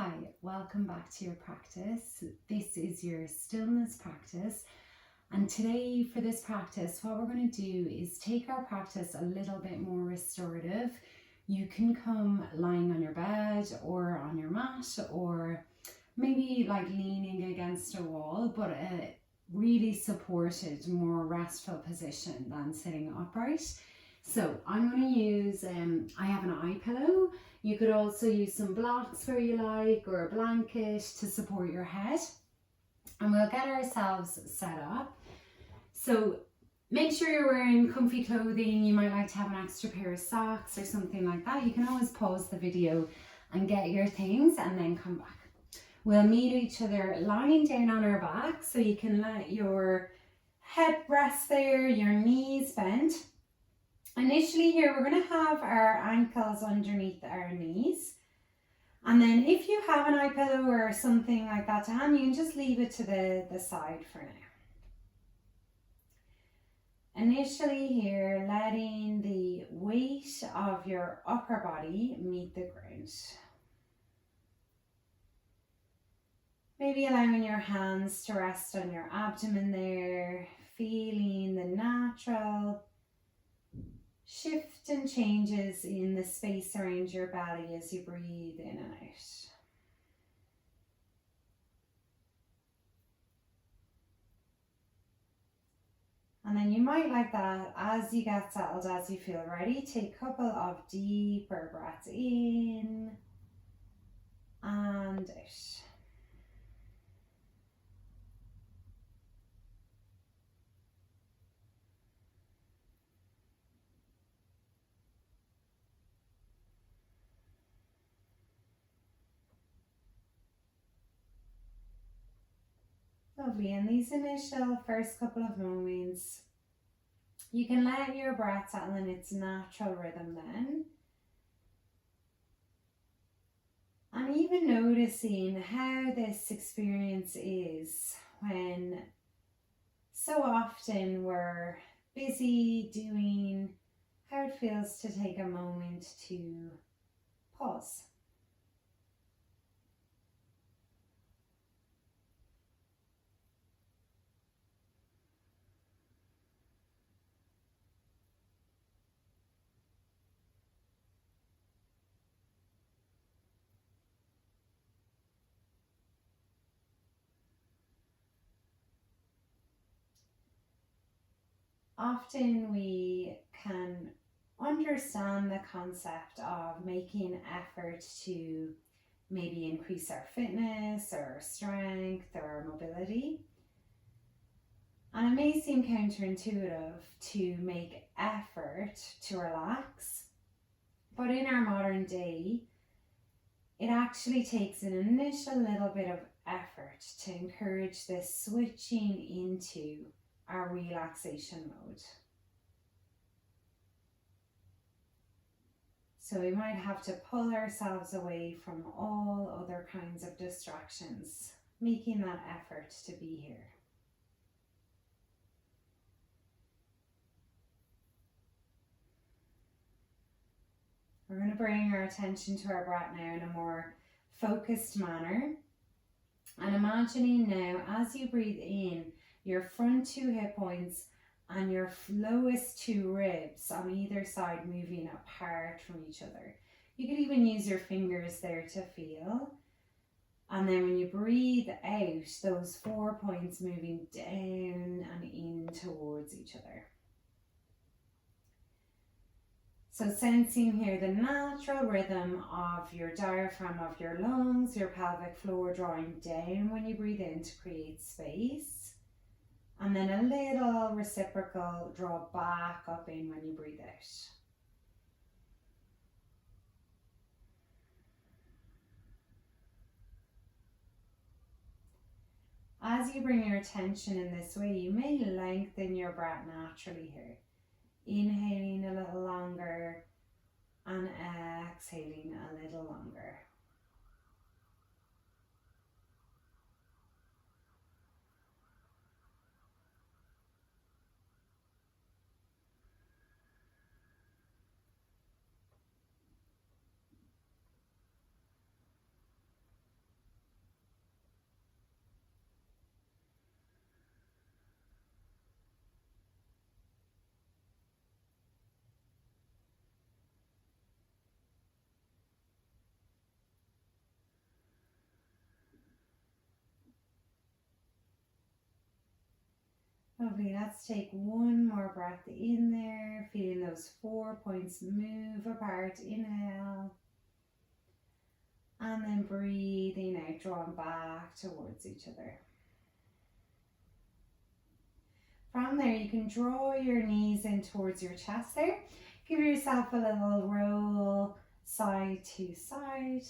Hi, welcome back to your practice. This is your stillness practice. And today for this practice, what we're going to do is take our practice a little bit more restorative. You can come lying on your bed or on your mat or maybe like leaning against a wall, but a really supported, more restful position than sitting upright. So I'm going to use, I have an eye pillow. You could also use some blocks where you like, or a blanket to support your head. And we'll get ourselves set up. So make sure you're wearing comfy clothing. You might like to have an extra pair of socks or something like that. You can always pause the video and get your things and then come back. We'll meet each other lying down on our back, so you can let your head rest there, your knees bent. Initially here, we're going to have our ankles underneath our knees. And then if you have an eye pillow or something like that to hand, you can just leave it to the side for now. Initially here, letting the weight of your upper body meet the ground. Maybe allowing your hands to rest on your abdomen there, feeling the natural shift and changes in the space around your belly as you breathe in and out. And then you might like that as you get settled, as you feel ready, take a couple of deeper breaths in and out. Lovely. In these initial first couple of moments, you can let your breath settle in its natural rhythm then. And even noticing how this experience is when so often we're busy doing, how it feels to take a moment to pause. Often we can understand the concept of making effort to maybe increase our fitness or strength or mobility. And it may seem counterintuitive to make effort to relax, but in our modern day, it actually takes an initial little bit of effort to encourage this switching into our relaxation mode. So we might have to pull ourselves away from all other kinds of distractions, making that effort to be here. We're going to bring our attention to our breath now in a more focused manner. And imagining now, as you breathe in, your front two hip points and your lowest two ribs on either side moving apart from each other. You could even use your fingers there to feel. And then when you breathe out, those 4 points moving down and in towards each other. So sensing here the natural rhythm of your diaphragm, of your lungs, your pelvic floor drawing down when you breathe in to create space. And then a little reciprocal draw back up in when you breathe out. As you bring your attention in this way, you may lengthen your breath naturally here. Inhaling a little longer and exhaling a little longer. Lovely. Let's take one more breath in there, feeling those 4 points move apart. Inhale. And then breathing out, drawing back towards each other. From there, you can draw your knees in towards your chest there. Give yourself a little roll side to side.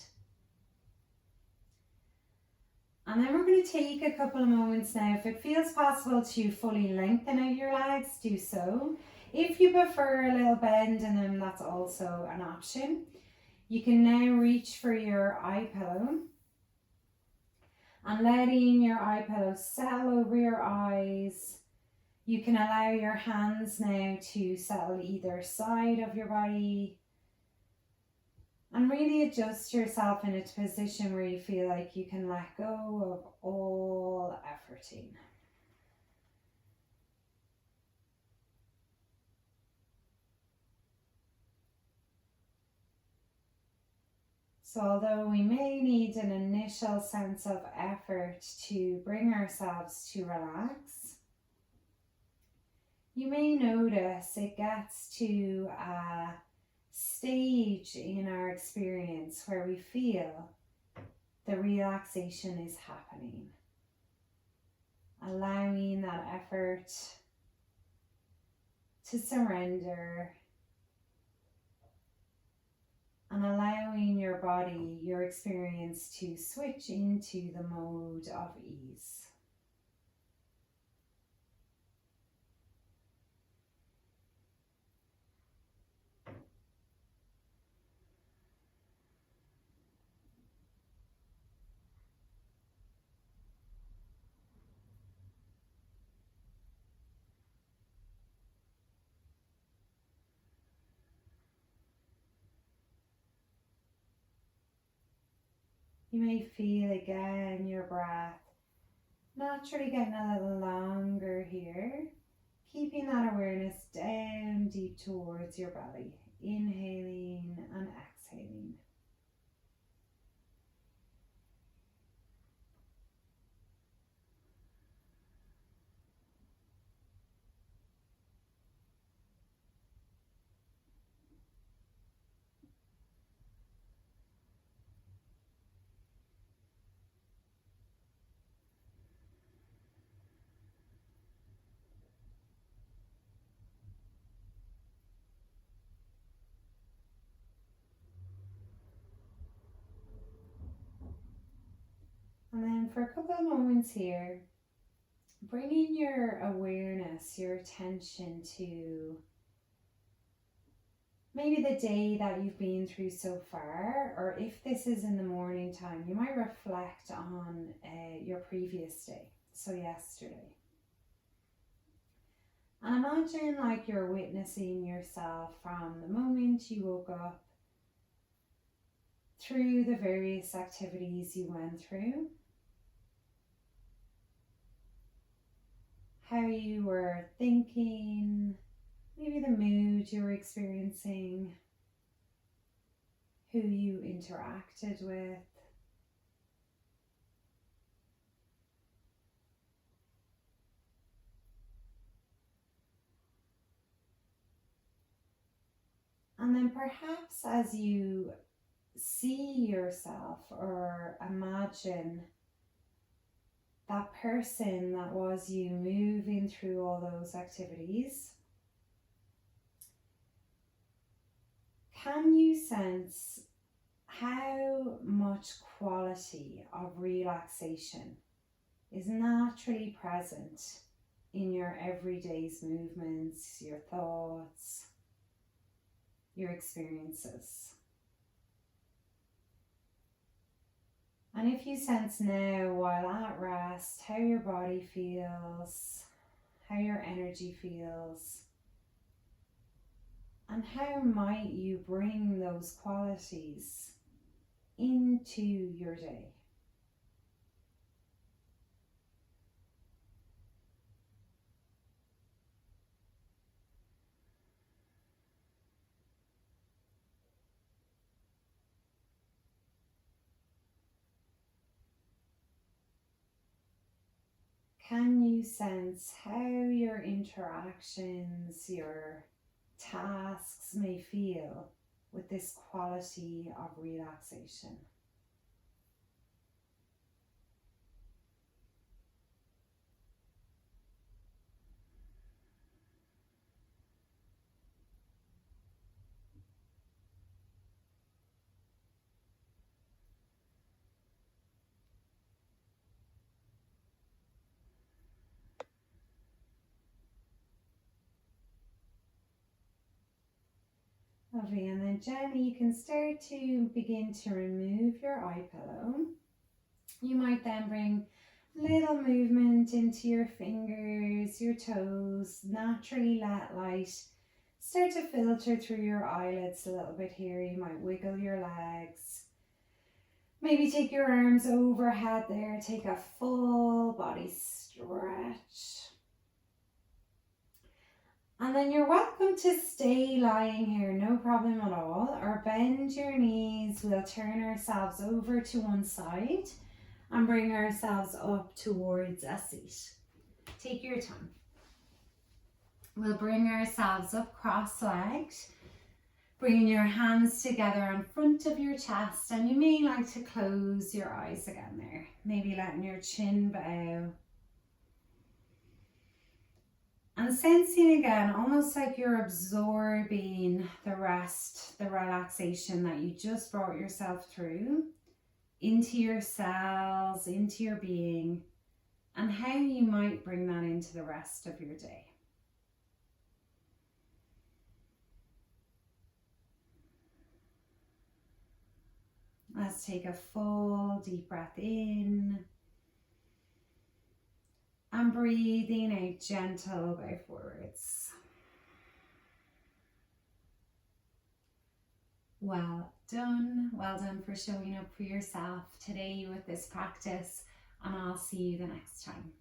And then we're going to take a couple of moments now. If it feels possible to fully lengthen out your legs, do so. If you prefer a little bend in them, that's also an option. You can now reach for your eye pillow and letting your eye pillow settle over your eyes. You can allow your hands now to settle either side of your body and really adjust yourself in a position where you feel like you can let go of all efforting. So although we may need an initial sense of effort to bring ourselves to relax, you may notice it gets to a stage in our experience where we feel the relaxation is happening. Allowing that effort to surrender and allowing your body, your experience to switch into the mode of ease. You may feel again your breath naturally getting a little longer here, keeping that awareness down deep towards your belly, inhaling and exhaling. And then for a couple of moments here, bringing your awareness, your attention to maybe the day that you've been through so far, or if this is in the morning time, you might reflect on your previous day, so yesterday. And imagine like you're witnessing yourself from the moment you woke up through the various activities you went through, how you were thinking, maybe the mood you were experiencing, who you interacted with. And then perhaps as you see yourself or imagine that person that was you moving through all those activities, can you sense how much quality of relaxation is naturally present in your everyday's movements, your thoughts, your experiences? And if you sense now while at rest how your body feels, how your energy feels, and how might you bring those qualities into your day? Can you sense how your interactions, your tasks may feel with this quality of relaxation? Lovely, and then gently you can start to begin to remove your eye pillow. You might then bring little movement into your fingers, your toes, naturally let light start to filter through your eyelids a little bit here. You might wiggle your legs. Maybe take your arms overhead there, take a full body stretch. And then you're welcome to stay lying here, no problem at all, or bend your knees. We'll turn ourselves over to one side and bring ourselves up towards a seat. Take your time. We'll bring ourselves up cross-legged, bringing your hands together in front of your chest, and you may like to close your eyes again there, maybe letting your chin bow. And sensing again, almost like you're absorbing the rest, the relaxation that you just brought yourself through into your cells, into your being, and how you might bring that into the rest of your day. Let's take a full deep breath in. And breathing out, gentle bow forwards. Well done for showing up for yourself today with this practice, and I'll see you the next time.